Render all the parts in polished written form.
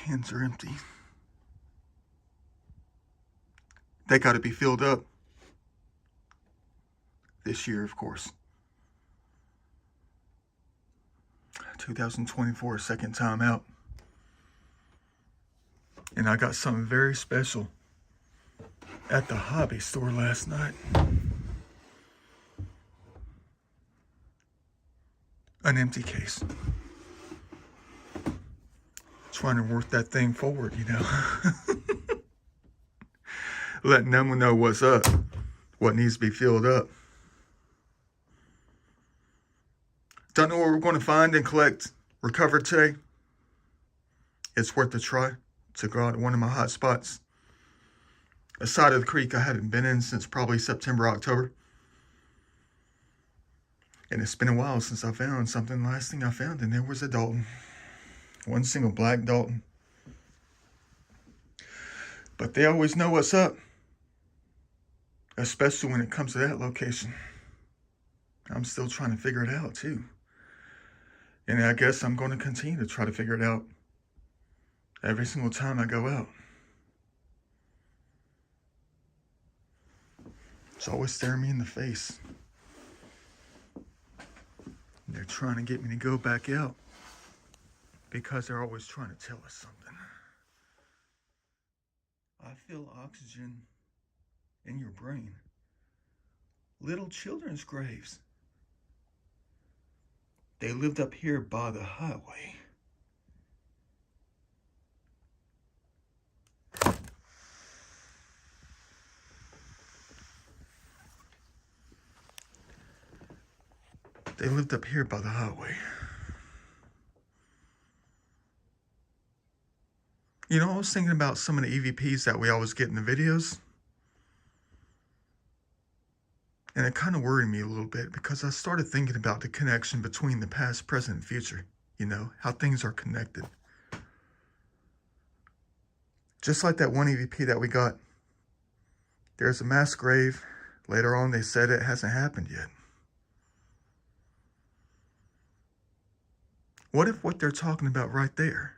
hands are empty. They got to be filled up this year, of course. 2024, second time out. And I got something very special at the hobby store last night. An empty case. Trying to work that thing forward, you know. Letting them know what's up, what needs to be filled up. Don't know what we're going to find and collect, recover today. It's worth a try to go out to one of my hot spots. A side of the creek I haven't been in since probably September, October. And it's been a while since I found something. Last thing I found in there was a Dalton. One single black Dalton. But they always know what's up. Especially when it comes to that location. I'm still trying to figure it out too. And I guess I'm going to continue to try to figure it out every single time I go out. It's always staring me in the face. They're trying to get me to go back out because they're always trying to tell us something. I feel oxygen in your brain. Little children's graves. They lived up here by the highway. They lived up here by the highway. You know, I was thinking about some of the EVPs that we always get in the videos. And it kind of worried me a little bit because I started thinking about the connection between the past, present, and future. You know, how things are connected. Just like that one EVP that we got. There's a mass grave. Later on, they said it hasn't happened yet. What if what they're talking about right there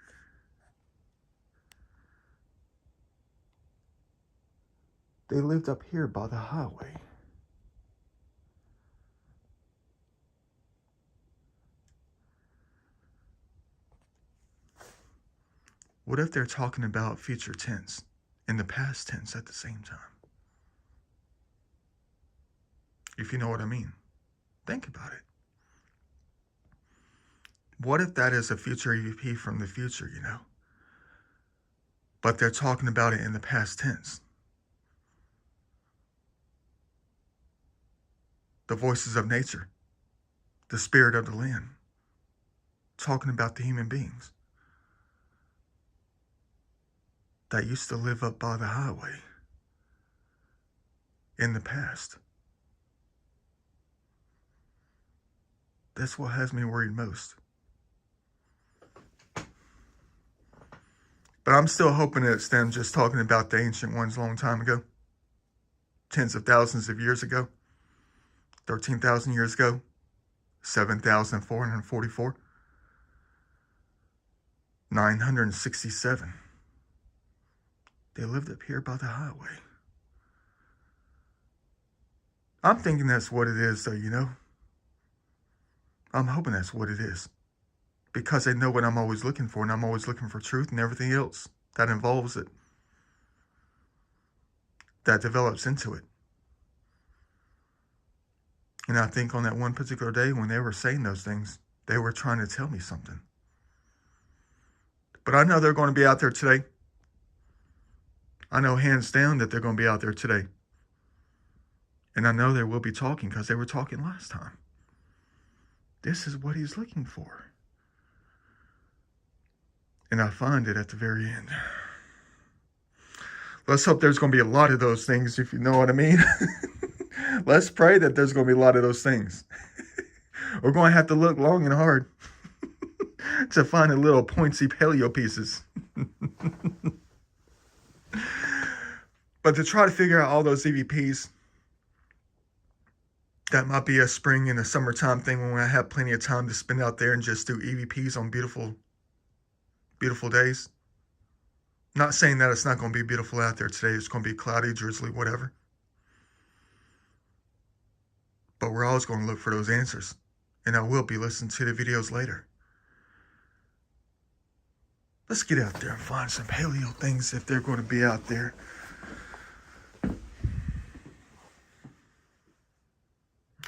they lived up here by the highway? What if they're talking about future tense and the past tense at the same time? If you know what I mean. Think about it. What if that is a future EVP from the future, you know? But they're talking about it in the past tense. The voices of nature, the spirit of the land, talking about the human beings that used to live up by the highway in the past. That's what has me worried most. But I'm still hoping that it's them just talking about the ancient ones a long time ago. Tens of thousands of years ago. 13,000 years ago. 7,444. 967. They lived up here by the highway. I'm thinking that's what it is, though, you know. I'm hoping that's what it is. Because they know what I'm always looking for, and I'm always looking for truth and everything else that involves it. That develops into it. And I think on that one particular day when they were saying those things, they were trying to tell me something. But I know they're going to be out there today. I know hands down that they're going to be out there today. And I know they will be talking because they were talking last time. This is what he's looking for. And I find it at the very end. Let's hope there's going to be a lot of those things, if you know what I mean. Let's pray that there's going to be a lot of those things. We're going to have to look long and hard to find the little pointsy paleo pieces. But to try to figure out all those EVPs, that might be a spring and a summertime thing when I have plenty of time to spend out there and just do EVPs on beautiful days. Not saying that it's not going to be beautiful out there today. It's going to be cloudy, drizzly, whatever. But we're always going to look for those answers. And I will be listening to the videos later. Let's get out there and find some paleo things if they're going to be out there.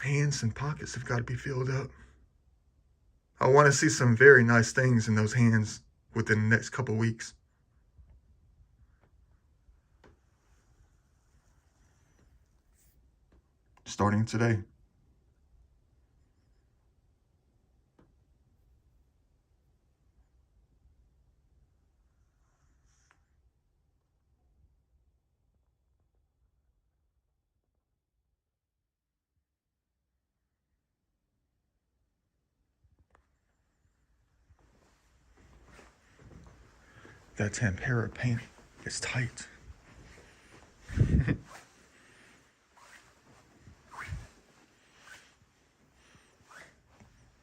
Hands and pockets have got to be filled up. I want to see some very nice things in those hands within the next couple weeks. Starting today. That tempera paint is tight.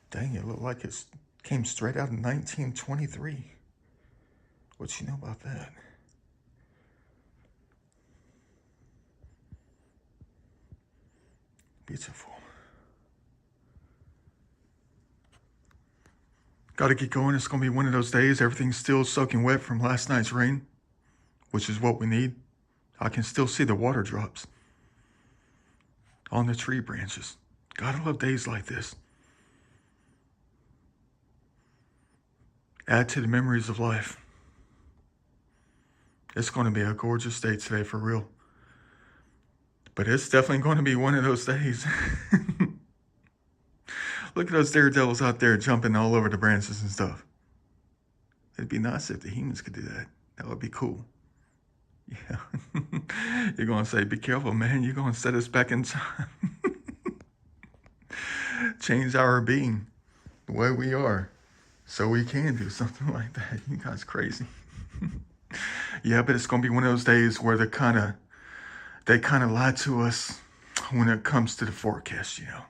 Dang, it looked like it came straight out of 1923. What you know about that? Beautiful. Got to get going. It's going to be one of those days. Everything's still soaking wet from last night's rain, which is what we need. I can still see the water drops on the tree branches. Gotta love days like this. Add to the memories of life. It's going to be a gorgeous day today for real. But it's definitely going to be one of those days. Look at those daredevils out there jumping all over the branches and stuff. It'd be nice if the humans could do that. That would be cool. Yeah. You're going to say, be careful, man. You're going to set us back in time. Change our being the way we are so we can do something like that. You guys crazy. Yeah, but it's going to be one of those days where they kind of lie to us when it comes to the forecast, you know.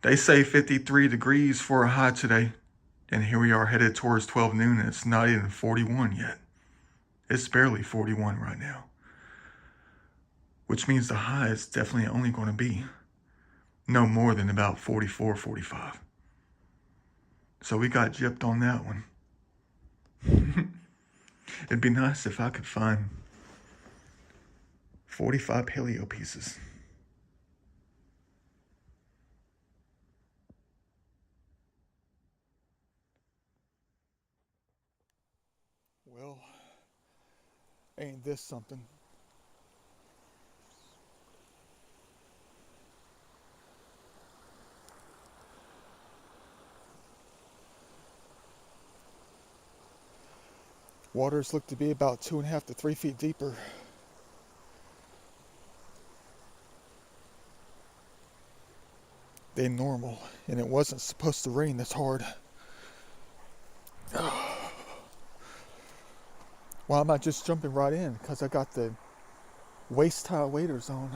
They say 53 degrees for a high today, and here we are headed towards 12 noon, and it's not even 41 yet. It's barely 41 right now, which means the high is definitely only going to be no more than about 44, 45. So we got gypped on that one. It'd be nice if I could find 45 paleo pieces. Well, ain't this something? Waters look to be about 2.5 to 3 feet deeper. Than normal, and it wasn't supposed to rain this hard. Why am I just jumping right in? Because I got the waist-high waders on.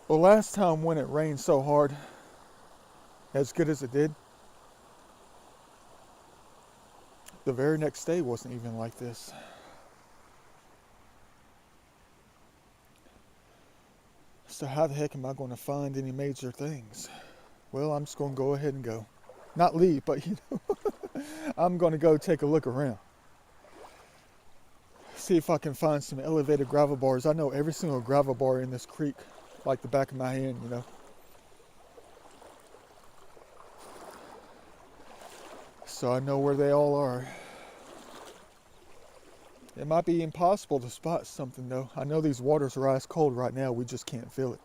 Well, last time when it rained so hard, as good as it did, the very next day wasn't even like this. So how the heck am I going to find any major things? Well, I'm just going to go ahead and go. Not leave, but you know, I'm going to go take a look around. See if I can find some elevated gravel bars. I know every single gravel bar in this creek like the back of my hand, you know. So I know where they all are. It might be impossible to spot something though. I know these waters are ice cold right now. We just can't feel it.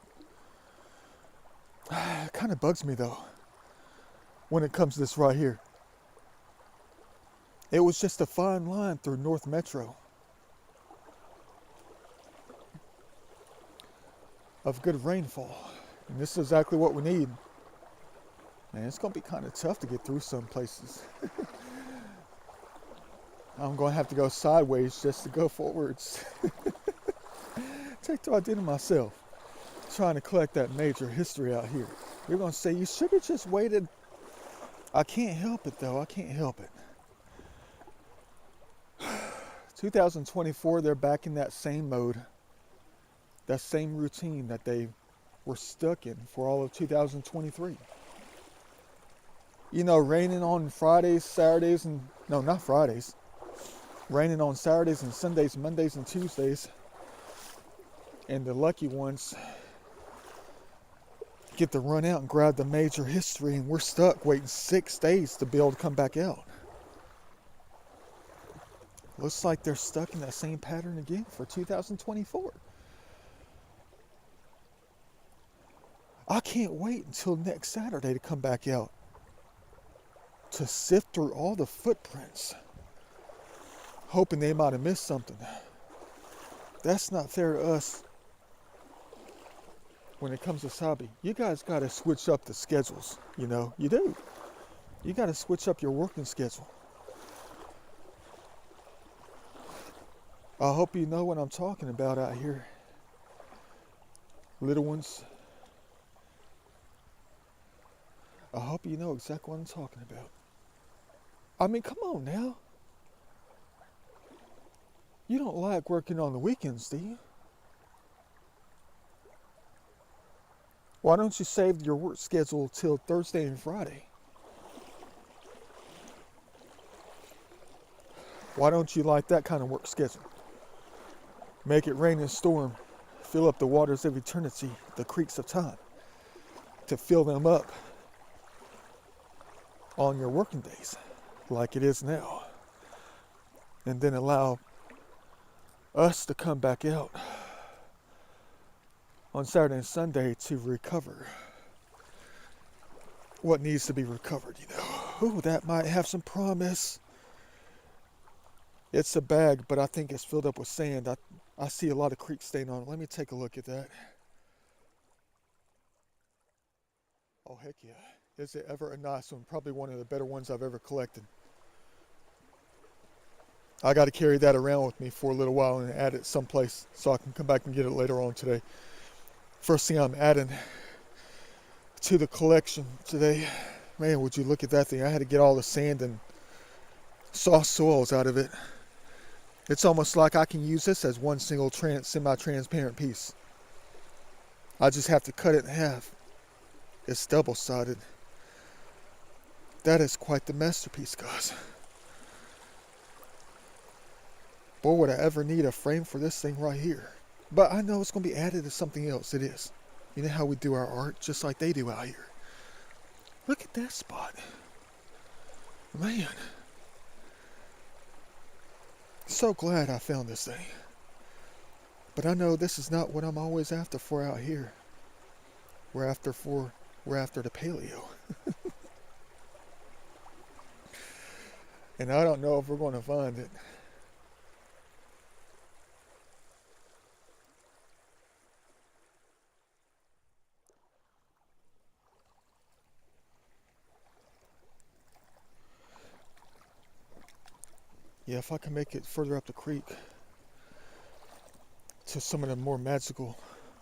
It kind of bugs me though when it comes to this right here. It was just a fine line through North Metro of good rainfall. And this is exactly what we need. Man, it's going to be kind of tough to get through some places. I'm going to have to go sideways just to go forwards. Take what I did to myself, trying to collect that major history out here. You're going to say, you should have just waited I can't help it though. I can't help it. 2024, they're back in that same mode, that same routine that they were stuck in for all of 2023. You know, raining on Fridays, Saturdays, and no, not Fridays. Raining on Saturdays and Sundays, Mondays and Tuesdays. And the lucky ones get to run out and grab the major history, and we're stuck waiting 6 days to be able to come back out. Looks like they're stuck in that same pattern again for 2024. I can't wait until next Saturday to come back out to sift through all the footprints, hoping they might have missed something. That's not fair to us when it comes to Sabi. You guys got to switch up the schedules, you know, you do. You got to switch up your working schedule. I hope you know what I'm talking about out here, little ones. I hope you know exactly what I'm talking about. I mean, come on now. You don't like working on the weekends, do you? Why don't you save your work schedule till Thursday and Friday? Why don't you like that kind of work schedule? Make it rain and storm. Fill up the waters of eternity, the creeks of time, to fill them up on your working days, like it is now. And then allow us to come back out on Saturday and Sunday to recover what needs to be recovered, you know. Ooh, that might have some promise. It's a bag, but I think it's filled up with sand. I see a lot of creek stain on it. Let me take a look at that. Oh, heck yeah. Is it ever a nice one? Probably one of the better ones I've ever collected. I got to carry that around with me for a little while and add it someplace so I can come back and get it later on today. First thing I'm adding to the collection today. Man, would you look at that thing. I had to get all the sand and soft soils out of it. It's almost like I can use this as one single semi-transparent piece. I just have to cut it in half. It's double-sided. That is quite the masterpiece, guys. Boy, would I ever need a frame for this thing right here. But I know it's going to be added to something else. It is. You know how we do our art, just like they do out here. Look at that spot. Man. So glad I found this thing. But I know this is not what I'm always after for out here. We're after the paleo. And I don't know if we're going to find it. Yeah, if I can make it further up the creek to some of the more magical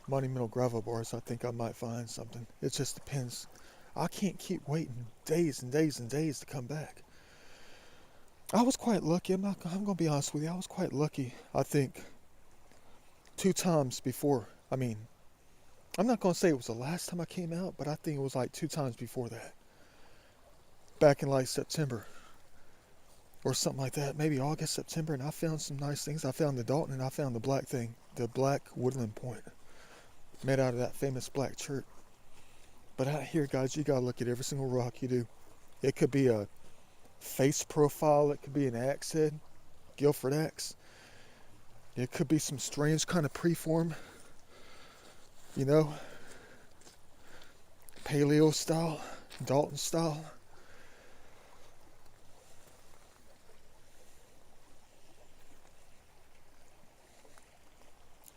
monumental gravel bars, I think I might find something. It just depends. I can't keep waiting days and days and days to come back. I was quite lucky. I'm going to be honest with you. I was quite lucky, I think, 2 times before. I mean, I'm not going to say it was the last time I came out, but I think it was like 2 times before that. Back in like September. Or something like that, maybe August, September, and I found some nice things. I found the Dalton and I found the black thing, the black woodland point, made out of that famous black chert. But out here, guys, you gotta look at every single rock you do. It could be a face profile, it could be an axe head, Guilford axe. It could be some strange kind of preform, you know, paleo style, Dalton style.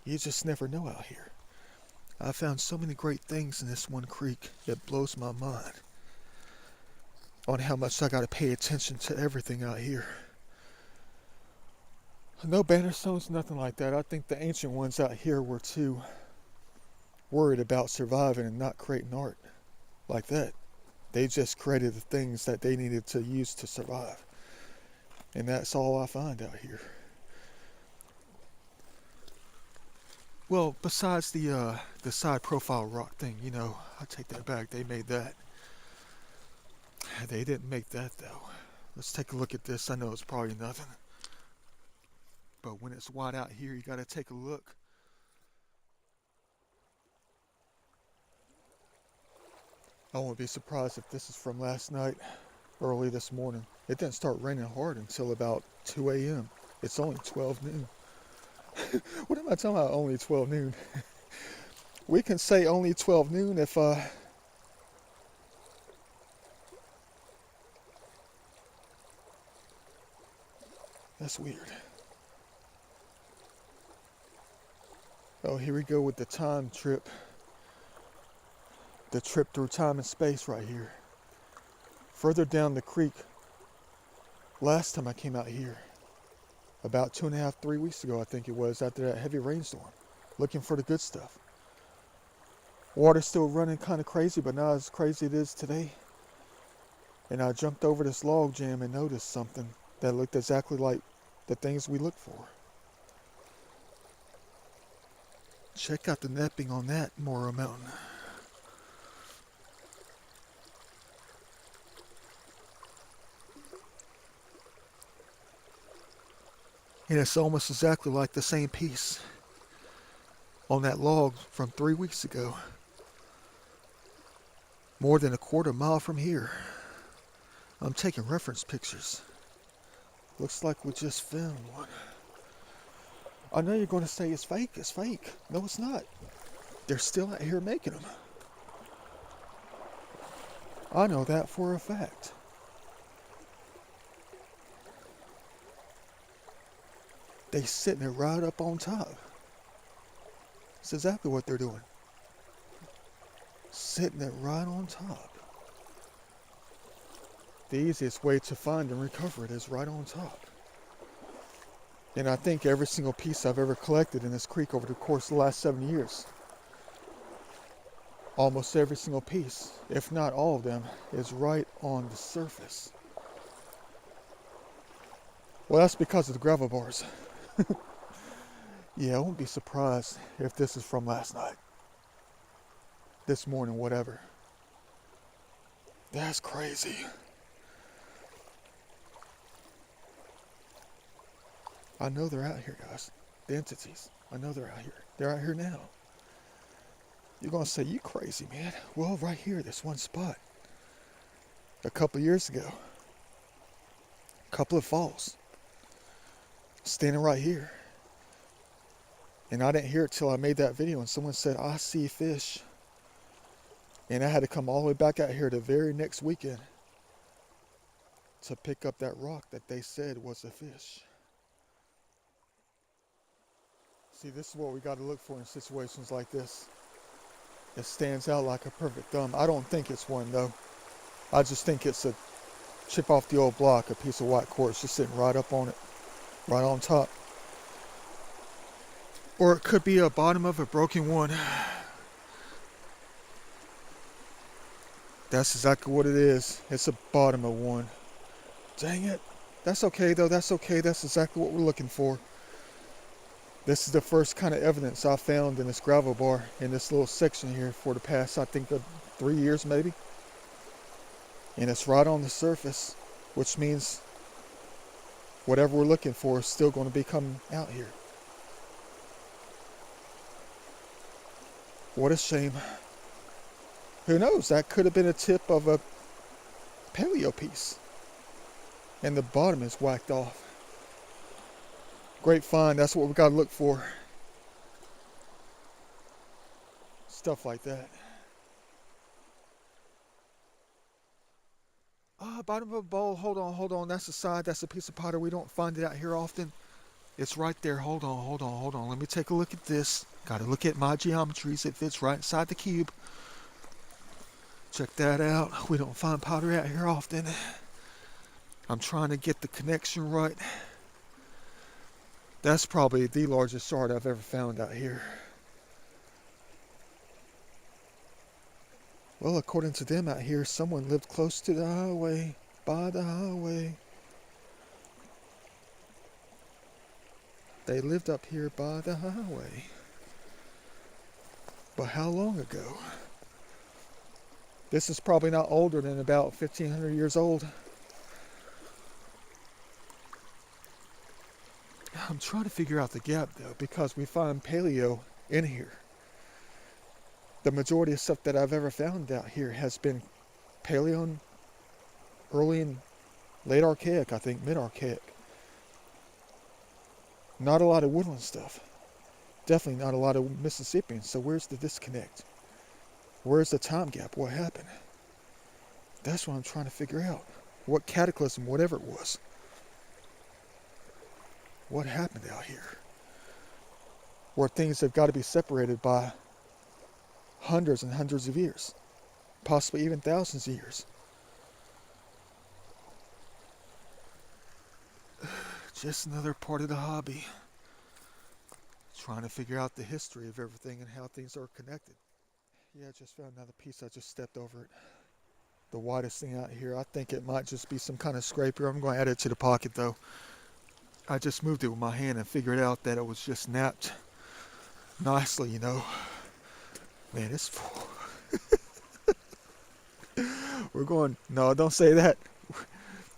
You just never know out here. I found so many great things in this one creek. It blows my mind on how much I got to pay attention to everything out here. No banner stones, nothing like that. I think the ancient ones out here were too worried about surviving and not creating art like that. They just created the things that they needed to use to survive. And that's all I find out here. Well, besides the side profile rock thing, I take that back. They made that. They didn't make that though. Let's take a look at this. I know it's probably nothing, but when it's wide out here, you gotta take a look. I won't be surprised if this is from last night, early this morning. It didn't start raining hard until about 2 a.m. It's only 12 noon. What am I talking about, only 12 noon? We can say only 12 noon if, that's weird. Oh, here we go with the time trip. The trip through time and space right here. Further down the creek, last time I came out here, about 2.5, 3 weeks ago, I think it was, after that heavy rainstorm, looking for the good stuff. Water's still running kind of crazy, but not as crazy as it is today. And I jumped over this log jam and noticed something that looked exactly like the things we look for. Check out the nepping on that Moro Mountain. And it's almost exactly like the same piece on that log from 3 weeks ago. More than a quarter mile from here. I'm taking reference pictures. Looks like we just found one. I know you're going to say it's fake. It's fake. No, it's not. They're still out here making them. I know that for a fact. They sitting it right up on top. That's exactly what they're doing. Sitting it right on top. The easiest way to find and recover it is right on top. And I think every single piece I've ever collected in this creek over the course of the last 7 years, almost every single piece, if not all of them, is right on the surface. Well, that's because of the gravel bars. Yeah, I won't be surprised if this is from last night. This morning, whatever. That's crazy. I know they're out here, guys. The entities. I know they're out here. They're out here now. You're going to say, you crazy, man. Well, right here, this one spot. A couple of years ago. A couple of falls. Standing right here. And I didn't hear it till I made that video and someone said, I see fish. And I had to come all the way back out here the very next weekend to pick up that rock that they said was a fish. See, this is what we got to look for in situations like this. It stands out like a perfect thumb. I don't think it's one though. I just think it's a chip off the old block, a piece of white quartz just sitting right up on it, right on top. Or it could be a bottom of a broken one. That's exactly what it is. It's a bottom of one. Dang it. That's okay though, that's okay. That's exactly what we're looking for. This is the first kind of evidence I found in this gravel bar in this little section here for the past, I think, 3 years maybe. And it's right on the surface, which means whatever we're looking for is still going to be coming out here. What a shame. Who knows? That could have been a tip of a paleo piece. And the bottom is whacked off. Great find. That's what we got to look for. Stuff like that. Bottom of a bowl. Hold on. That's the side. That's a piece of pottery. We don't find it out here often. It's right there. Hold on. Let me take a look at this. Got to look at my geometries. It fits right inside the cube. Check that out. We don't find pottery out here often. I'm trying to get the connection right. That's probably the largest shard I've ever found out here. Well, according to them out here, someone lived close to the highway, by the highway. They lived up here by the highway. But how long ago? This is probably not older than about 1,500 years old. I'm trying to figure out the gap though, because we find paleo in here. The majority of stuff that I've ever found out here has been paleo, early and late archaic, I think, mid-archaic. Not a lot of woodland stuff. Definitely not a lot of Mississippian. So where's the disconnect? Where's the time gap? What happened? That's what I'm trying to figure out. What cataclysm, whatever it was. What happened out here? Where things have got to be separated by hundreds and hundreds of years. Possibly even thousands of years. Just another part of the hobby. Trying to figure out the history of everything and how things are connected. Yeah, I just found another piece. I just stepped over it. The widest thing out here. I think it might just be some kind of scraper. I'm going to add it to the pocket though. I just moved it with my hand and figured out that it was just napped nicely, you know. Man, it's full. We're going, no, don't say that.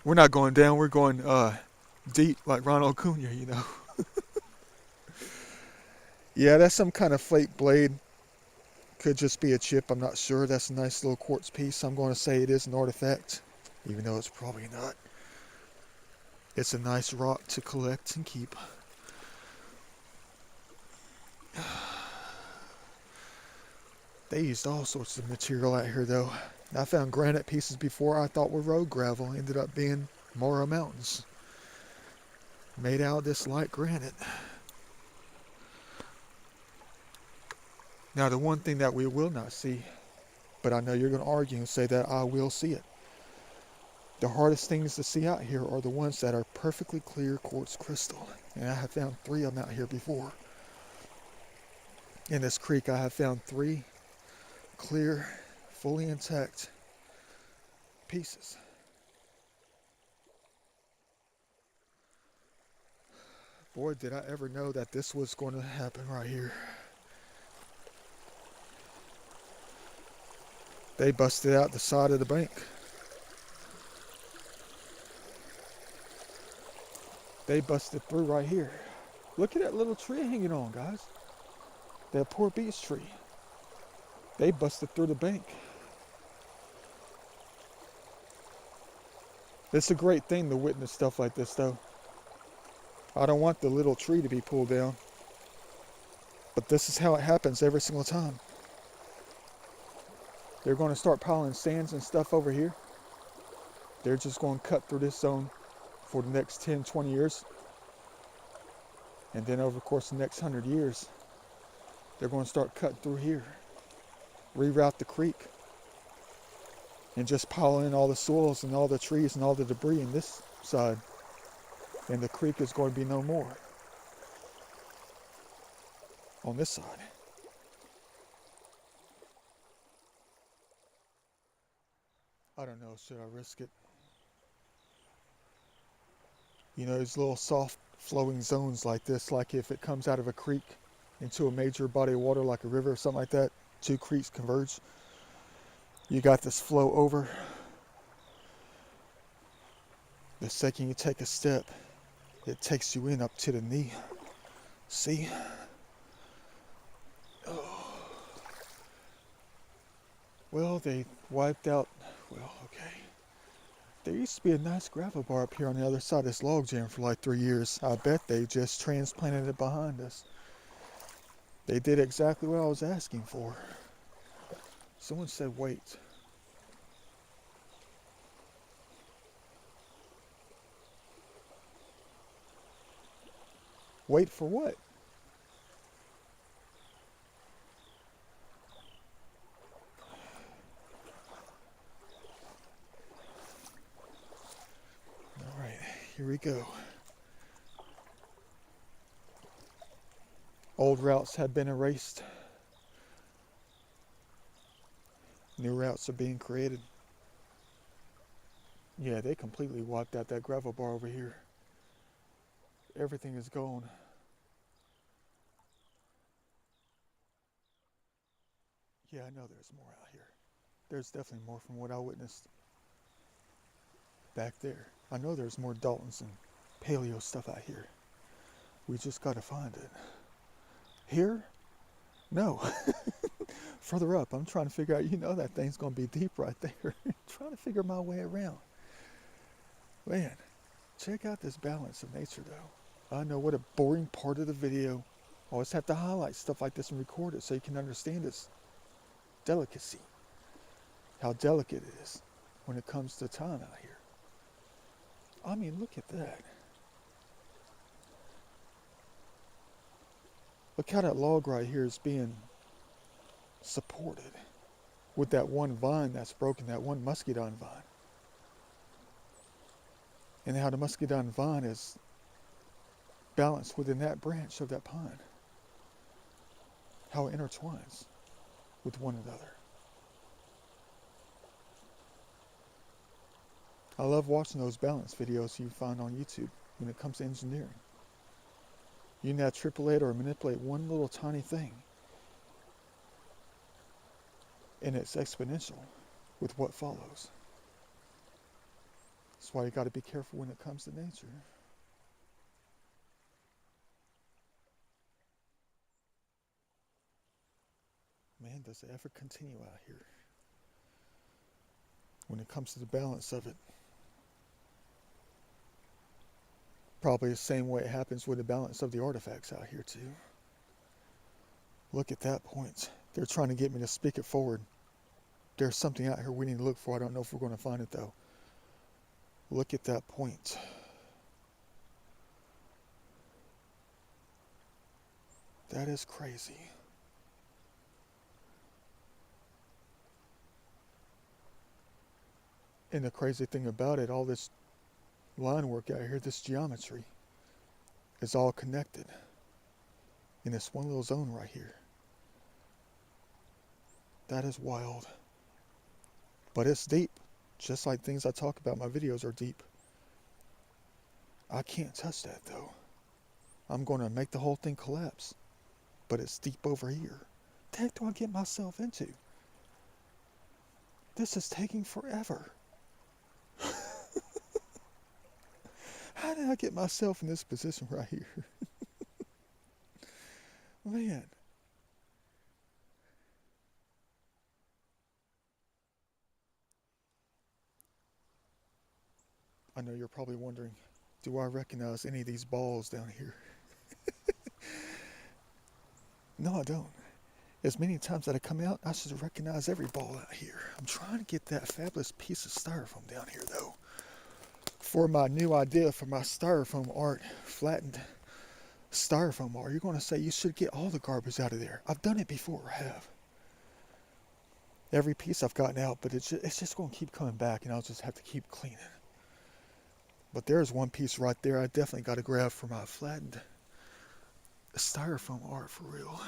We're not going down. We're going deep like Ronald Acuna, you know. Yeah, that's some kind of flake blade. Could just be a chip. I'm not sure. That's a nice little quartz piece. I'm going to say it is an artifact, even though it's probably not. It's a nice rock to collect and keep. They used all sorts of material out here, though. I found granite pieces before I thought were road gravel. Ended up being Mora Mountains. Made out of this light granite. Now, the one thing that we will not see, but I know you're going to argue and say that I will see it. The hardest things to see out here are the ones that are perfectly clear quartz crystal. And I have found 3 of them out here before. In this creek, I have found 3 clear, fully intact pieces. Boy, did I ever know that this was going to happen right here. They busted out the side of the bank. They busted through right here. Look at that little tree hanging on, guys. That poor beech tree. They busted through the bank. It's a great thing to witness stuff like this, though. I don't want the little tree to be pulled down. But this is how it happens every single time. They're going to start piling sands and stuff over here. They're just going to cut through this zone for the next 10, 20 years. And then over the course of the next 100 years, they're going to start cutting through here. Reroute the creek. And just pile in all the soils and all the trees and all the debris in this side. And the creek is going to be no more. On this side. I don't know, should I risk it? You know, these little soft flowing zones like this, like if it comes out of a creek into a major body of water like a river or something like that, 2 creeks converge. You got this flow over. The second you take a step, it takes you in up to the knee. See? Oh. Well, they wiped out, well, okay. There used to be a nice gravel bar up here on the other side of this log jam for like 3 years. I bet they just transplanted it behind us. They did exactly what I was asking for. Someone said wait. Wait for what? All right, here we go. Old routes have been erased. New routes are being created. Yeah, they completely wiped out that gravel bar over here. Everything is gone. Yeah, I know there's more out here. There's definitely more from what I witnessed back there. I know there's more Daltons and paleo stuff out here. We just gotta find it. Here? No. Further up, I'm trying to figure out, that thing's gonna be deep right there. Trying to figure my way around. Man, check out this balance of nature though. I know what a boring part of the video. I always have to highlight stuff like this and record it so you can understand its delicacy. How delicate it is when it comes to time out here. I mean, look at that. Look how that log right here is being supported with that one vine that's broken, that one muscadine vine. And how the muscadine vine is balanced within that branch of that pine. How it intertwines with one another. I love watching those balance videos you find on YouTube when it comes to engineering. You now tripolate or manipulate one little tiny thing, and it's exponential with what follows. That's why you got to be careful when it comes to nature. Man, does it ever continue out here when it comes to the balance of it. Probably the same way it happens with the balance of the artifacts out here too. Look at that point. They're trying to get me to speak it forward. There's something out here we need to look for. I don't know if we're going to find it though. Look at that point. That is crazy. And the crazy thing about it, all this line work out here, this geometry, is all connected in this one little zone right here. That is wild. But it's deep. Just like things I talk about in my videos are deep. I can't touch that though. I'm going to make the whole thing collapse. But it's deep over here. What the heck do I get myself into? This is taking forever. How did I get myself in this position right here? Man. I know you're probably wondering, do I recognize any of these balls down here? No, I don't. As many times that I come out, I should recognize every ball out here. I'm trying to get that fabulous piece of styrofoam down here though. For my new idea for my styrofoam art, flattened styrofoam art, you're going to say you should get all the garbage out of there. I've done it before, I have. Every piece I've gotten out, but it's just going to keep coming back and I'll just have to keep cleaning. But there's one piece right there I definitely got to grab for my flattened styrofoam art for real.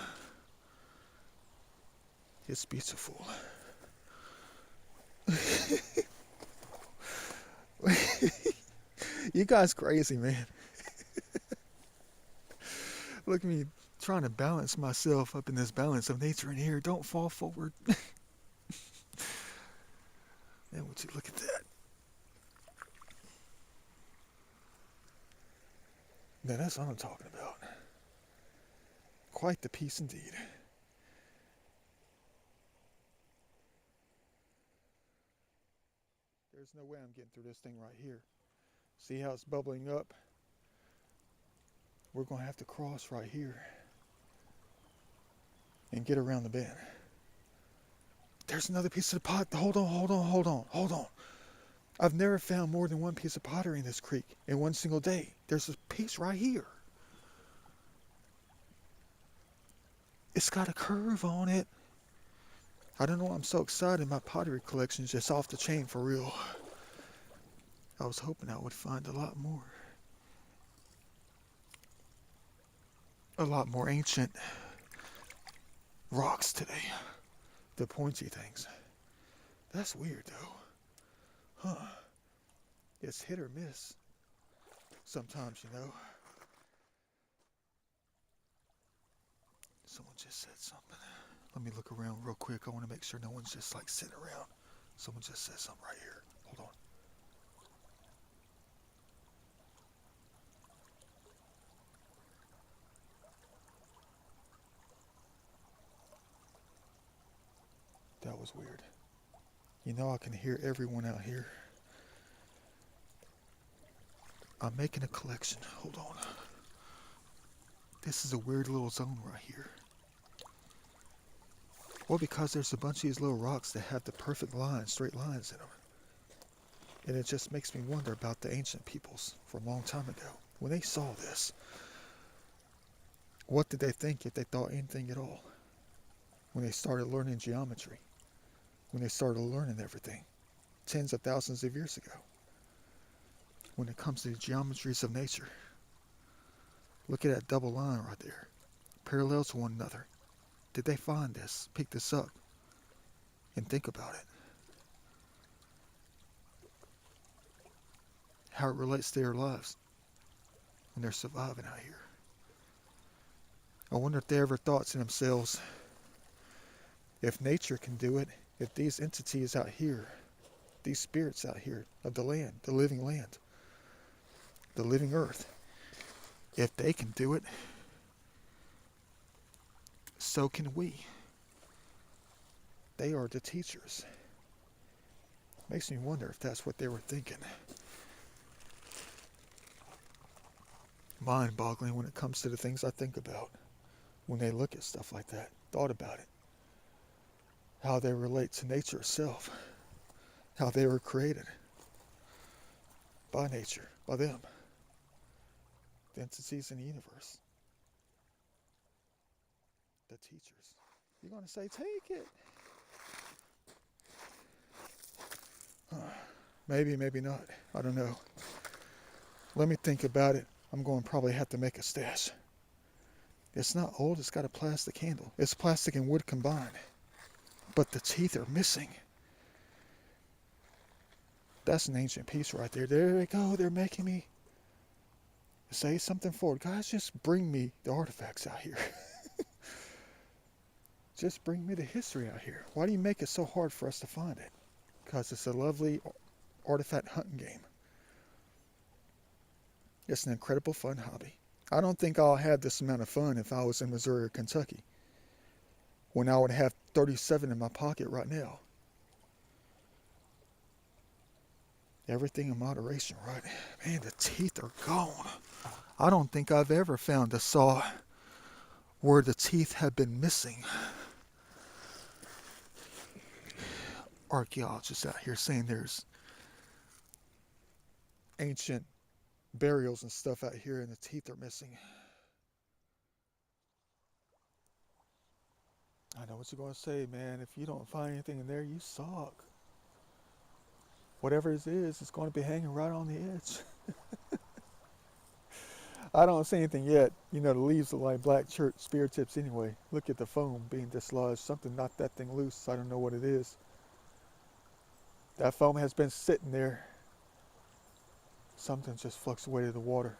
It's beautiful. You guys crazy, man. Look at me trying to balance myself up in this balance of nature in here. Don't fall forward. Man, would you look at that? Now that's what I'm talking about. Quite the piece indeed. There's no way I'm getting through this thing right here. See how it's bubbling up? We're going to have to cross right here and get around the bend. There's another piece of the pot. Hold on. I've never found more than one piece of pottery in this creek in one single day. There's a piece right here. It's got a curve on it. I don't know why I'm so excited. My pottery collection is just off the chain for real. I was hoping I would find a lot more. A lot more ancient rocks today. The pointy things. That's weird though. Huh. It's hit or miss. Sometimes, Someone just said something. Let me look around real quick. I want to make sure no one's just like sitting around. Someone just said something right here. Hold on. That was weird. I can hear everyone out here. I'm making a collection. Hold on. This is a weird little zone right here. Well, because there's a bunch of these little rocks that have the perfect lines, straight lines in them. And it just makes me wonder about the ancient peoples from a long time ago. When they saw this, what did they think if they thought anything at all? When they started learning geometry, when they started learning everything, tens of thousands of years ago. When it comes to the geometries of nature, look at that double line right there, parallel to one another. Did they find this, pick this up, and think about it? How it relates to their lives when they're surviving out here. I wonder if they ever thought to themselves, if nature can do it, if these entities out here, these spirits out here of the land, the living land, the living earth, if they can do it, so can we. They are the teachers. Makes me wonder if that's what they were thinking. Mind-boggling when it comes to the things I think about when they look at stuff like that, thought about it. How they relate to nature itself. How they were created. By nature, by them. The entities in the universe. The teachers. You're going to say, take it. Maybe, maybe not. I don't know. Let me think about it. I'm going to probably have to make a stash. It's not old. It's got a plastic handle. It's plastic and wood combined. But the teeth are missing. That's an ancient piece right there. There they go. They're making me say something forward. Guys, just bring me the artifacts out here. Just bring me the history out here. Why do you make it so hard for us to find it? Because it's a lovely artifact hunting game. It's an incredible fun hobby. I don't think I'll have this amount of fun if I was in Missouri or Kentucky, when I would have 37 in my pocket right now. Everything in moderation, right? Man, the teeth are gone. I don't think I've ever found a saw where the teeth have been missing. Archaeologists out here saying there's ancient burials and stuff out here and the teeth are missing. I know what you're going to say, man. If you don't find anything in there, you suck. Whatever it is, it's going to be hanging right on the edge. I don't see anything yet. The leaves look like black church spear tips anyway. Look at the foam being dislodged. Something knocked that thing loose. I don't know what it is. That foam has been sitting there. Something just fluctuated the water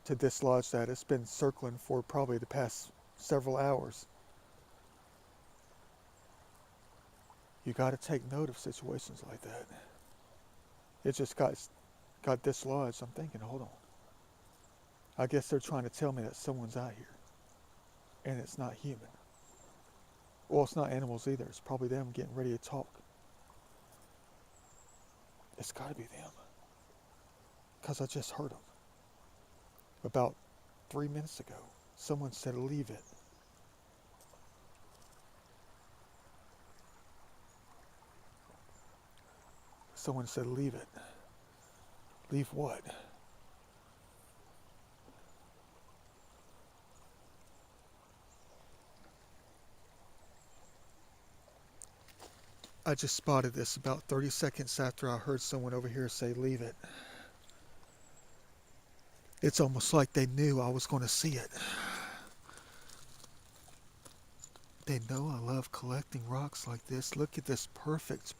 to dislodge that. It's been circling for probably the past several hours. You got to take note of situations like that. It just got dislodged. I'm thinking, hold on. I guess they're trying to tell me that someone's out here. And it's not human. Well, it's not animals either. It's probably them getting ready to talk. It's got to be them. Because I just heard them. About 3 minutes ago, someone said, leave it. Someone said, leave it. Leave what? I just spotted this about 30 seconds after I heard someone over here say, leave it. It's almost like they knew I was going to see it. They know I love collecting rocks like this. Look at this perfect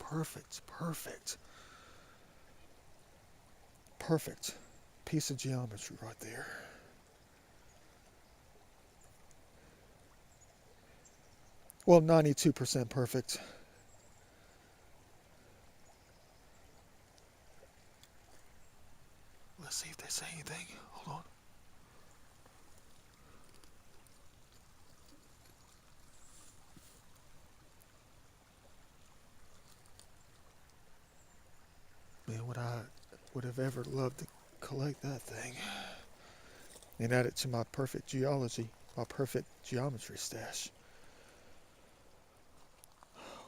piece of geometry right there. Well, 92% perfect. Let's see if they say anything. Hold on. Man, would have ever loved to collect that thing and add it to my perfect geometry stash.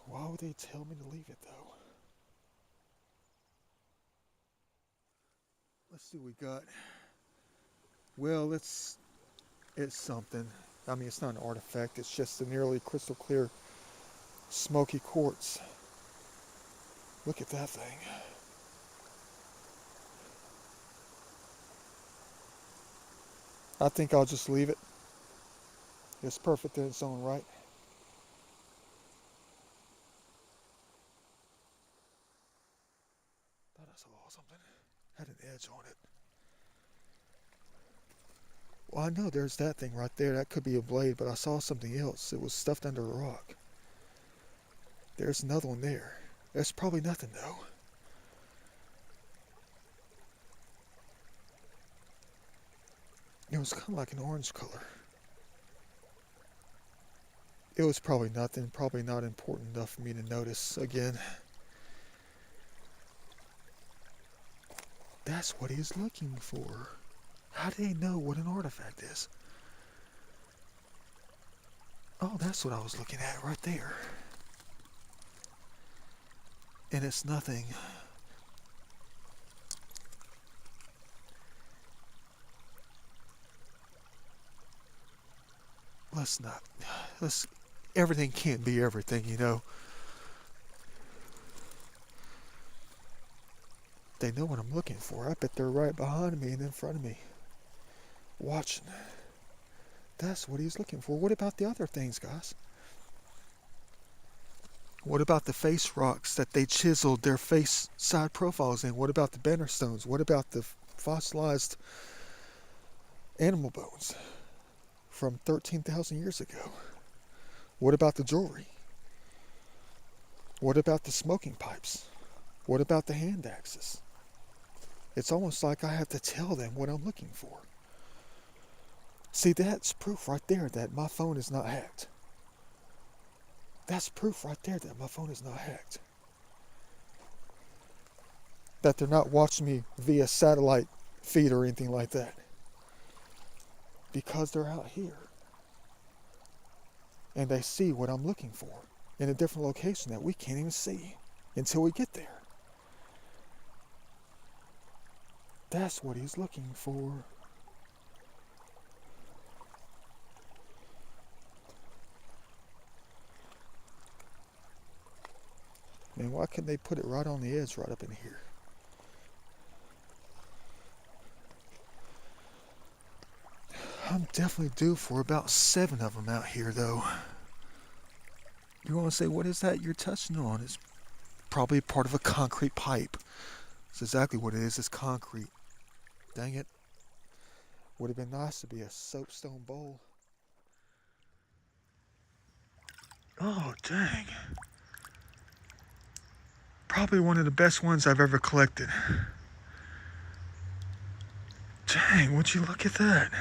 Why would they tell me to leave it though? Let's see what we got. Well, it's something. I mean, it's not an artifact. It's just a nearly crystal clear smoky quartz. Look at that thing. I think I'll just leave it. It's perfect in its own right. Thought I saw something. Had an edge on it. Well, I know there's that thing right there. That could be a blade, but I saw something else. It was stuffed under a rock. There's another one there. That's probably nothing though. It was kind of like an orange color. It was probably nothing, probably not important enough for me to notice again. That's what he's looking for. How do they know what an artifact is? Oh, that's what I was looking at right there. And it's nothing. Everything can't be everything, you know. They know what I'm looking for. I bet they're right behind me and in front of me. Watching. That's what he's looking for. What about the other things, guys? What about the face rocks that they chiseled their face side profiles in? What about the Benner stones? What about the fossilized animal bones from 13,000 years ago? What about the jewelry? What about the smoking pipes? What about the hand axes? It's almost like I have to tell them what I'm looking for. See, that's proof right there that my phone is not hacked. That's proof right there that my phone is not hacked. That they're not watching me via satellite feed or anything like that. Because they're out here. And they see what I'm looking for in a different location that we can't even see until we get there. That's what he's looking for. Man, why couldn't they put it right on the edge right up in here? I'm definitely due for about 7 of them out here, though. You want to say, what is that you're touching on? It's probably part of a concrete pipe. That's exactly what it is. It's concrete. Dang it. Would have been nice to be a soapstone bowl. Oh, dang. Probably one of the best ones I've ever collected. Dang, would you look at that?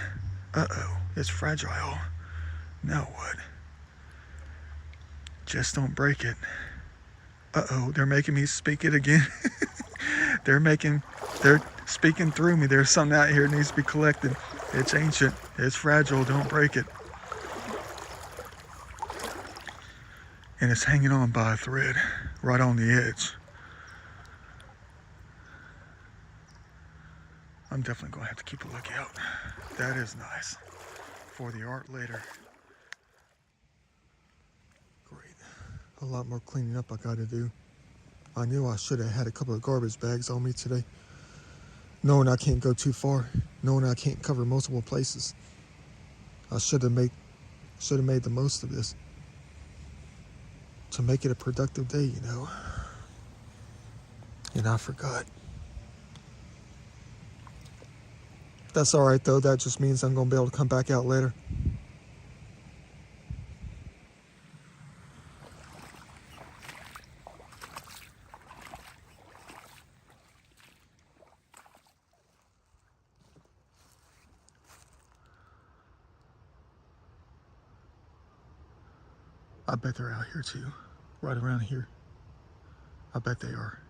Uh-oh, it's fragile. Now what? Just don't break it. Uh-oh, they're making me speak it again. They're speaking through me. There's something out here that needs to be collected. It's ancient. It's fragile. Don't break it. And it's hanging on by a thread, right on the edge. I'm definitely going to have to keep a lookout. That is nice. For the art later. Great. A lot more cleaning up I got to do. I knew I should have had a couple of garbage bags on me today. Knowing I can't go too far. Knowing I can't cover multiple places. I should have made the most of this. to make it a productive day, you know. And I forgot. That's all right, though. That just means I'm going to be able to come back out later. I bet they're out here, too. Right around here. I bet they are.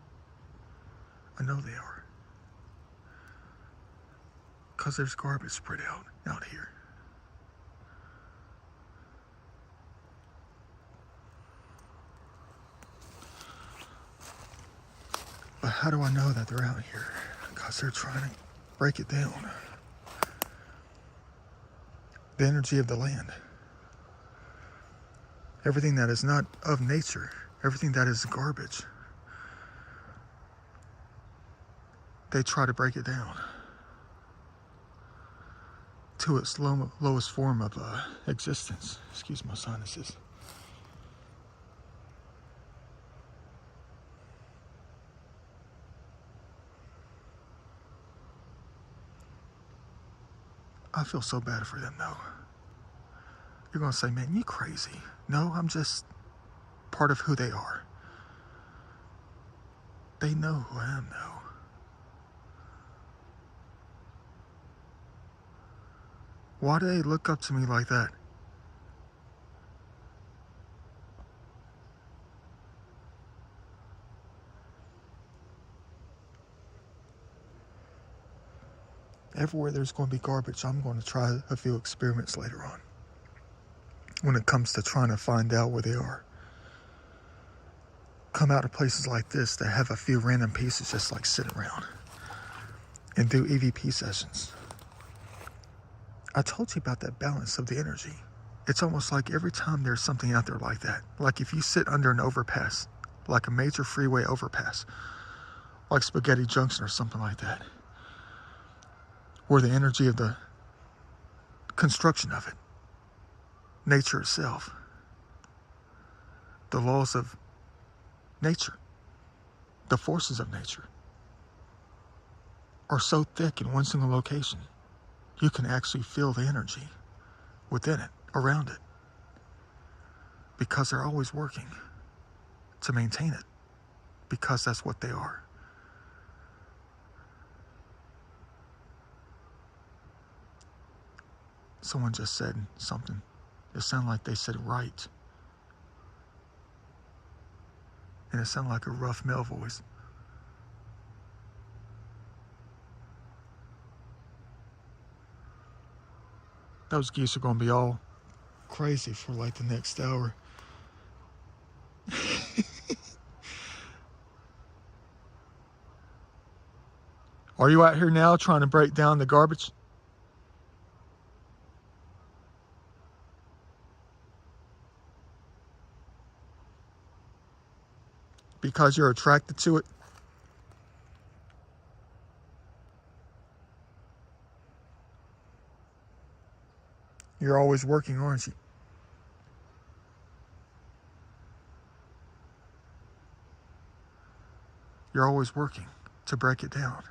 I know they are. Because there's garbage spread out here. But how do I know that they're out here? Because they're trying to break it down. The energy of the land. Everything that is not of nature. Everything that is garbage. They try to break it down to its lowest form of existence. Excuse my sinuses. I feel so bad for them, though. You're going to say, man, you crazy. No, I'm just part of who they are. They know who I am, though. Why do they look up to me like that? Everywhere there's going to be garbage, I'm going to try a few experiments later on. When it comes to trying to find out where they are. Come out of places like this that have a few random pieces just like sit around. And do EVP sessions. I told you about that balance of the energy. It's almost like every time there's something out there like that. Like if you sit under an overpass. Like a major freeway overpass. Like Spaghetti Junction or something like that. Where the energy of the construction of it, nature itself, the laws of nature, the forces of nature are so thick in one single location, you can actually feel the energy within it, around it, because they're always working to maintain it, because that's what they are. Someone just said something. It sounded like they said right. And it sounded like a rough male voice. Those geese are going to be all crazy for like the next hour. Are you out here now trying to break down the garbage? Because you're attracted to it? You're always working, aren't you? You're always working to break it down.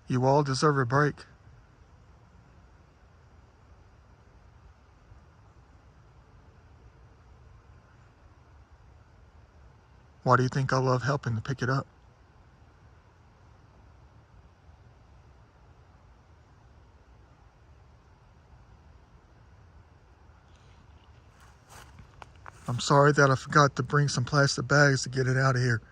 You all deserve a break. Why do you think I love helping to pick it up? I'm sorry that I forgot to bring some plastic bags to get it out of here.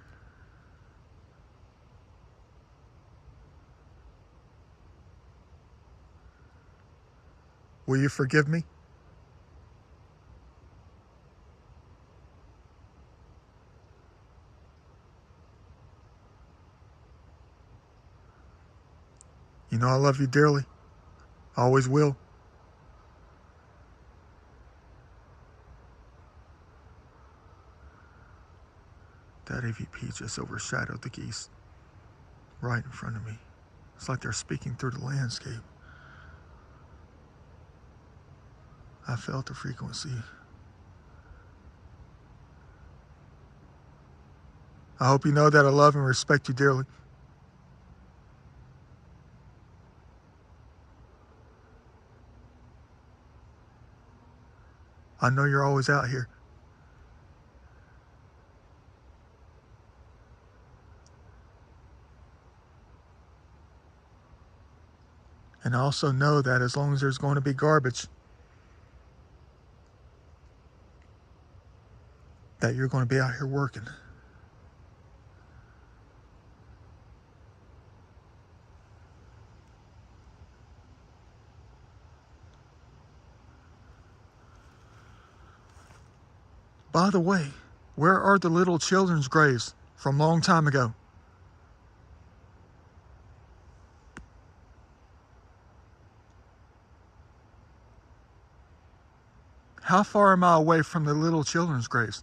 Will you forgive me? You know I love you dearly. I always will. That EVP just overshadowed the geese right in front of me. It's like they're speaking through the landscape. I felt the frequency. I hope you know that I love and respect you dearly. I know you're always out here. And I also know that as long as there's going to be garbage, that you're going to be out here working. By the way, where are the little children's graves from long time ago? How far am I away from the little children's graves?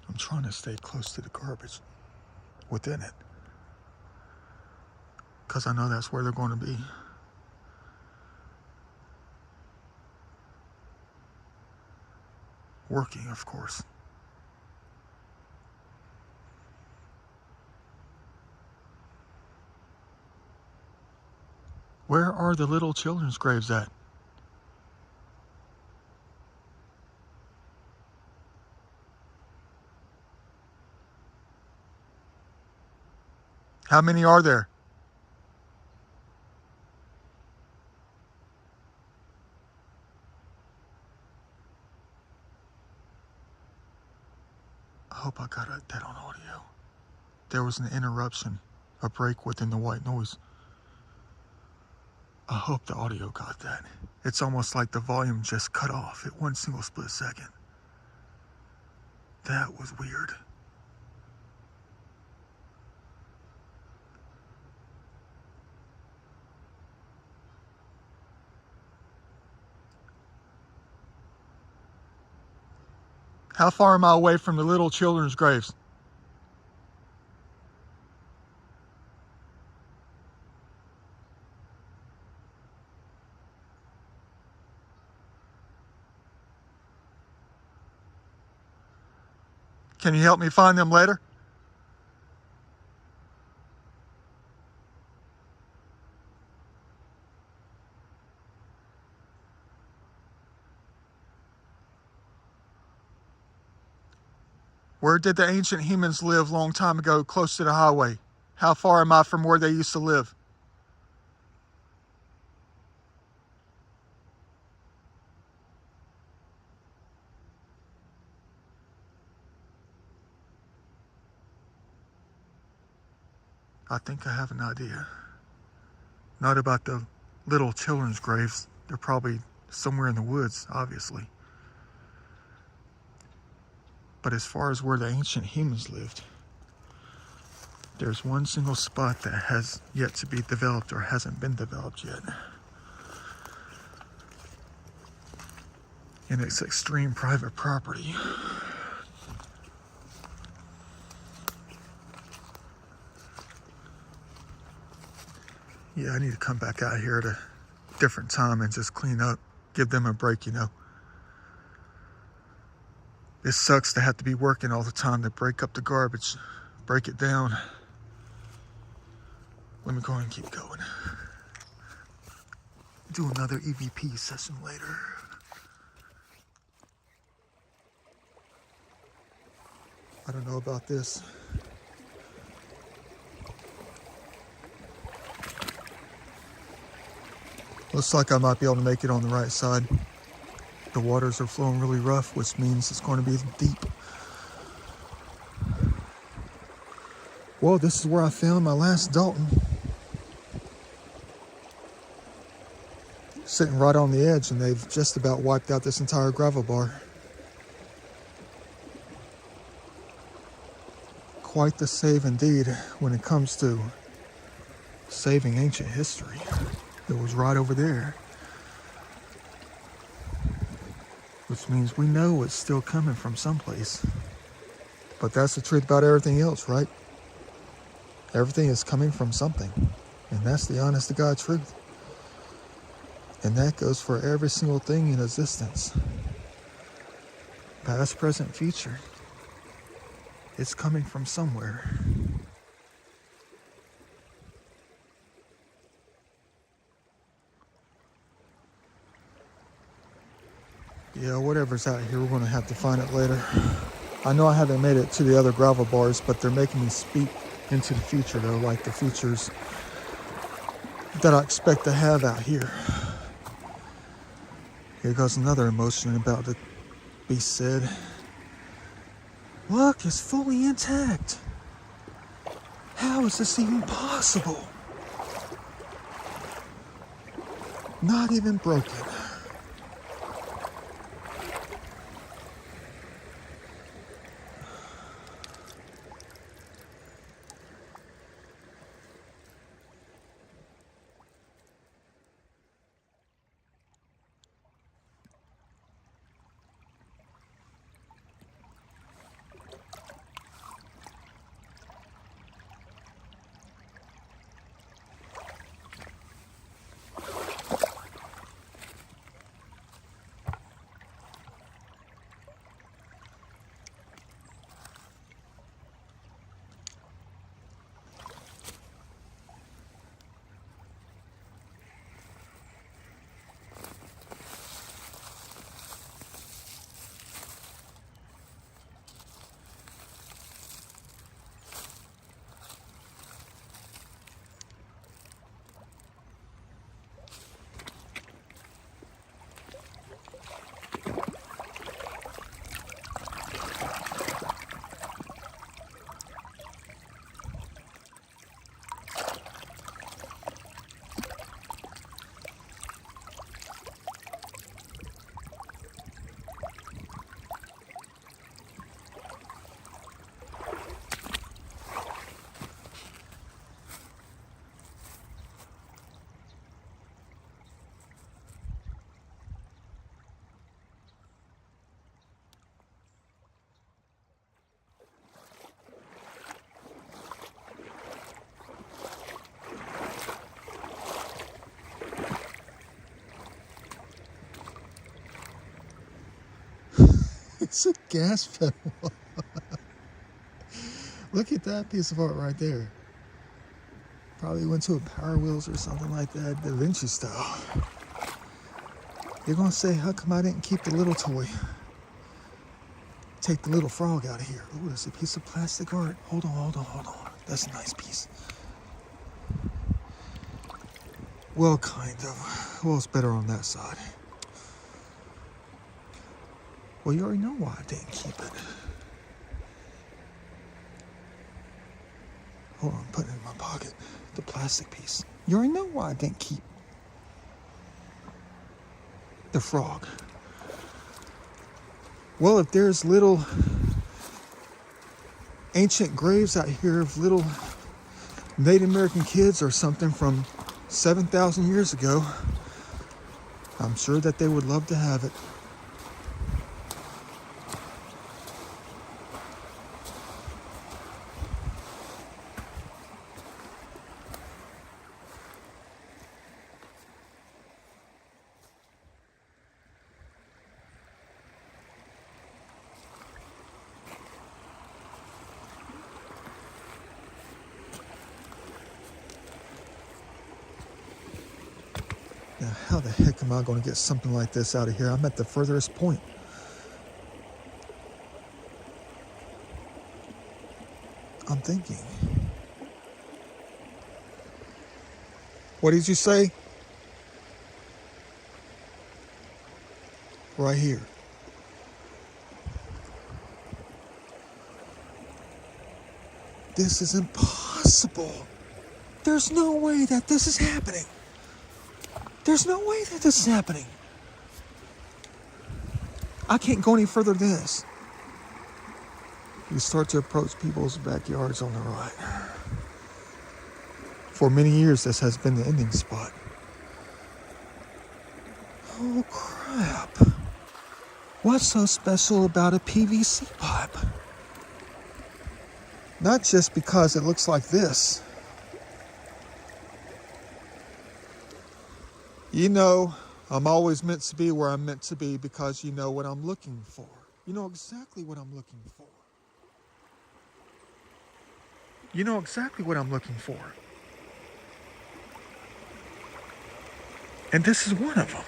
I'm trying to stay close to the garbage within it, because I know that's where they're going to be. Working, of course. Where are the little children's graves at? How many are there? I hope I got that on audio. There was an interruption, a break within the white noise. I hope the audio got that. It's almost like the volume just cut off at one single split second. That was weird. How far am I away from the little children's graves? Can you help me find them later? Where did the ancient humans live long time ago close to the highway? How far am I from where they used to live? I think I have an idea. Not about the little children's graves. They're probably somewhere in the woods, obviously. But as far as where the ancient humans lived, there's one single spot that has yet to be developed or hasn't been developed yet. And it's extreme private property. Yeah, I need to come back out here at a different time and just clean up, give them a break, you know. It sucks to have to be working all the time to break up the garbage, break it down. Let me go ahead and keep going. Do another EVP session later. I don't know about this. Looks like I might be able to make it on the right side. The waters are flowing really rough, which means it's going to be deep. Well, this is where I found my last Dalton. Sitting right on the edge, and they've just about wiped out this entire gravel bar. Quite the save indeed when it comes to saving ancient history. It was right over there. which means we know it's still coming from someplace. But that's the truth about everything else, right? Everything is coming from something. And that's the honest to God truth. And that goes for every single thing in existence. Past, present, future. It's coming from somewhere. Yeah, whatever's out here, we're going to have to find it later. I know I haven't made it to the other gravel bars, but they're making me speak into the future, though, like the futures that I expect to have out here. Here goes another emotion about to be said. Look, it's fully intact. How is this even possible? Not even broken. It's a gas pedal. Look at that piece of art right there. Probably went to a Power Wheels or something like that, Da Vinci style. You're gonna say, how come I didn't keep the little toy? Take the little frog out of here. Oh, there's a piece of plastic art. Hold on. That's a nice piece. Well, kind of. Well, it's better on that side. Well, you already know why I didn't keep it. Hold on, I'm putting it in my pocket. The plastic piece. You already know why I didn't keep the frog. Well, if there's little ancient graves out here of little Native American kids or something from 7,000 years ago, I'm sure that they would love to have it. Now, how the heck am I going to get something like this out of here? I'm at the furthest point. I'm thinking. What did you say? Right here. This is impossible. There's no way that this is happening. There's no way that this is happening. I can't go any further than this. You start to approach people's backyards on the right. For many years, this has been the ending spot. Oh, crap. What What's so special about a PVC pipe? Not just because it looks like this. You know, I'm always meant to be where I'm meant to be because you know what I'm looking for. You know exactly what I'm looking for. You know exactly what I'm looking for. And this is one of them.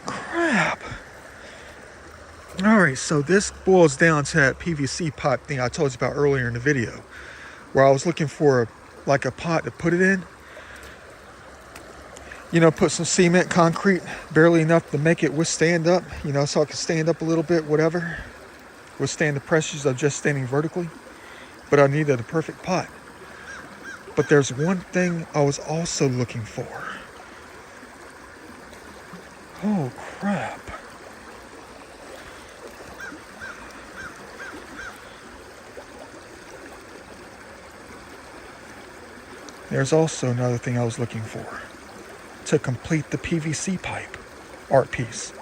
Crap. Alright, so this boils down to that PVC pipe thing I told you about earlier in the video, where I was looking for like a pot to put it in. You know, put some cement, concrete, barely enough to make it withstand up, you know, so I can stand up a little bit, whatever. Withstand the pressures of just standing vertically. But I needed a perfect pot. But there's one thing I was also looking for. Oh, crap. There's also another thing I was looking for to complete the PVC pipe art piece.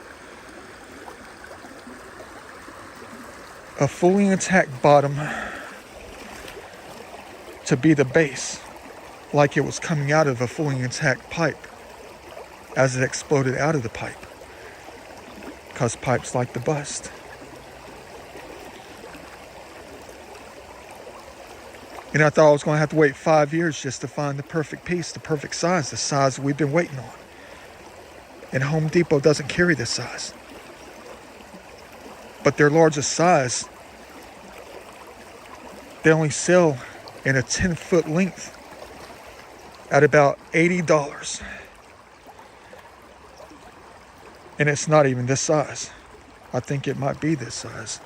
A fully intact bottom to be the base, like it was coming out of a fully intact pipe as it exploded out of the pipe, because pipes like to bust. And I thought I was going to have to wait 5 years just to find the perfect piece, the perfect size, the size we've been waiting on. And Home Depot doesn't carry this size. But their largest size, they only sell in a 10-foot length at about $80. And it's not even this size. I think it might be this size.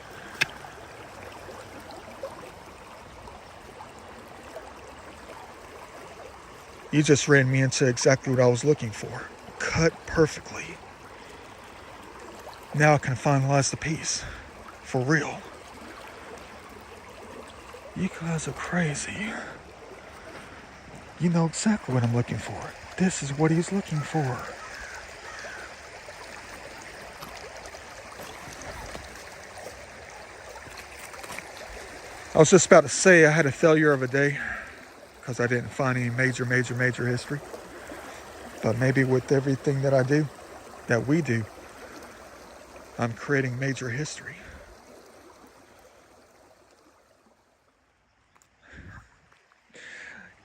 You just ran me into exactly what I was looking for. Cut perfectly. Now I can finalize the piece. For real. You guys are crazy. You know exactly what I'm looking for. This is what he's looking for. I was just about to say I had a failure of a day because I didn't find any major history. But maybe with everything that I do, that we do, I'm creating major history.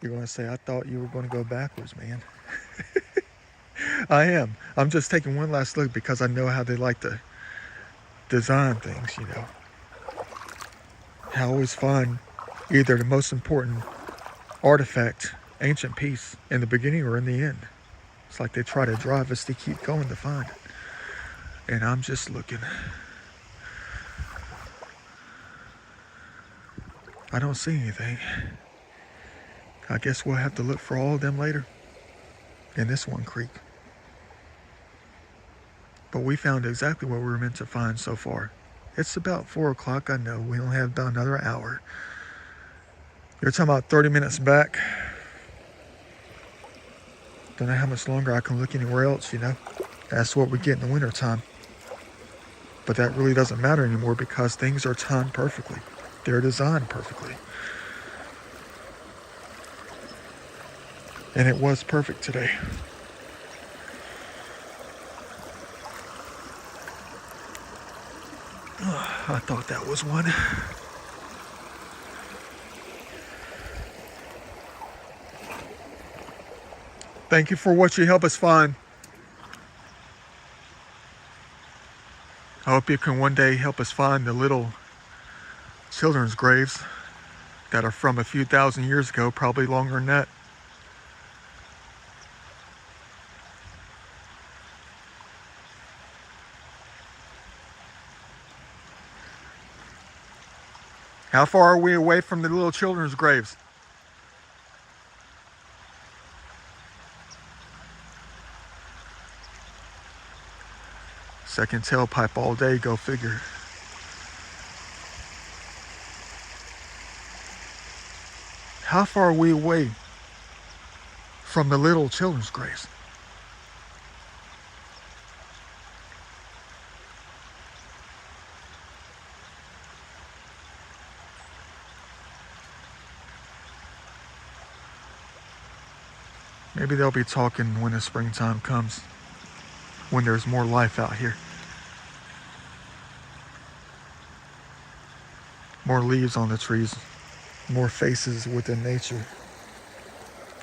You're going to say, I thought you were going to go backwards, man. I am. I'm just taking one last look because I know how they like to design things, you know. I always find either the most important artifact, ancient piece, in the beginning or in the end. It's like they try to drive us to keep going to find it. And I'm just looking. I don't see anything. I guess we'll have to look for all of them later in this one creek. But we found exactly what we were meant to find so far. It's about 4 o'clock, I know. We only have about another hour. You're talking about 30 minutes back. Don't know how much longer I can look anywhere else, you know. That's what we get in the wintertime. But that really doesn't matter anymore because things are timed perfectly. They're designed perfectly. And it was perfect today. I thought that was one. Thank you for what you help us find. I hope you can one day help us find the little children's graves that are from a few thousand years ago, probably longer than that. How far are we away from the little children's graves? Second tailpipe all day, go figure. How far are we away from the little children's graves? Maybe they'll be talking when the springtime comes, when there's more life out here. More leaves on the trees, more faces within nature,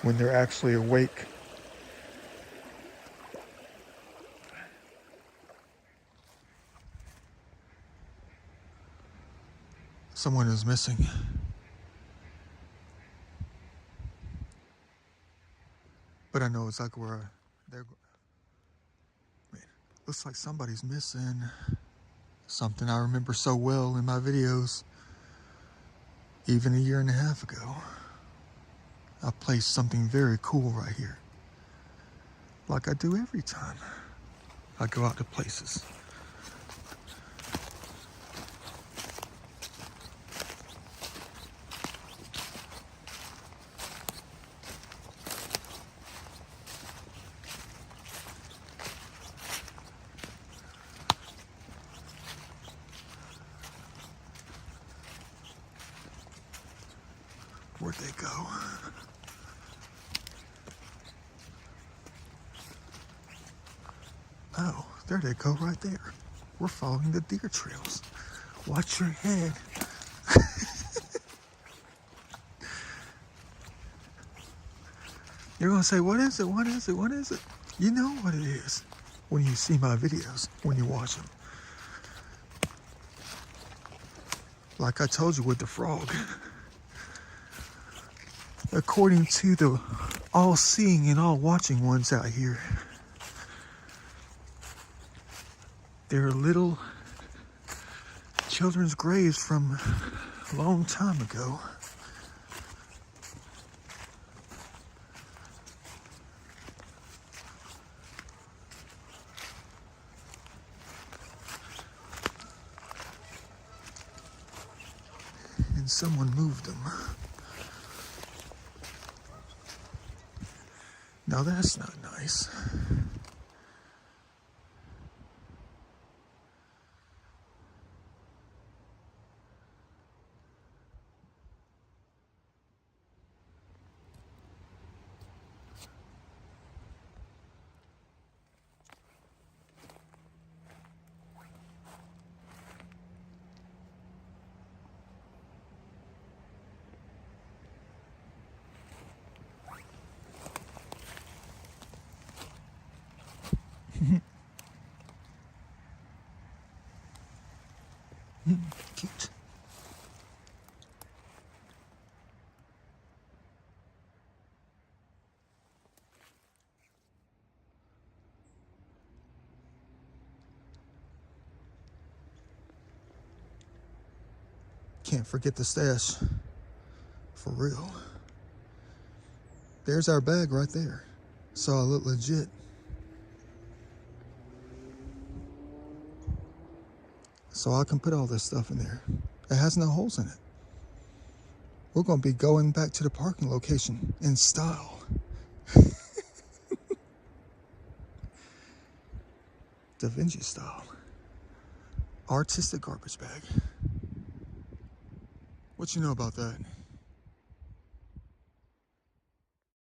when they're actually awake. Someone is missing. But I know exactly where they're. Man, looks like somebody's missing. Something I remember so well in my videos. Even a year and a half ago, I placed something very cool right here. Like I do every time I go out to places. Where'd they go? Oh, there they go right there. We're following the deer trails. Watch your head. You're gonna say, what is it? What is it? What is it? You know what it is when you see my videos, when you watch them. Like I told you with the frog. According to the all-seeing and all-watching ones out here, there are little children's graves from a long time ago. And someone moved them. Now that's not nice. Cute. Can't forget the stash. For real. There's our bag right there. So I look legit. So I can put all this stuff in there. It has no holes in it. We're going to be going back to the parking location in style. Da Vinci style. Artistic garbage bag. What you know about that?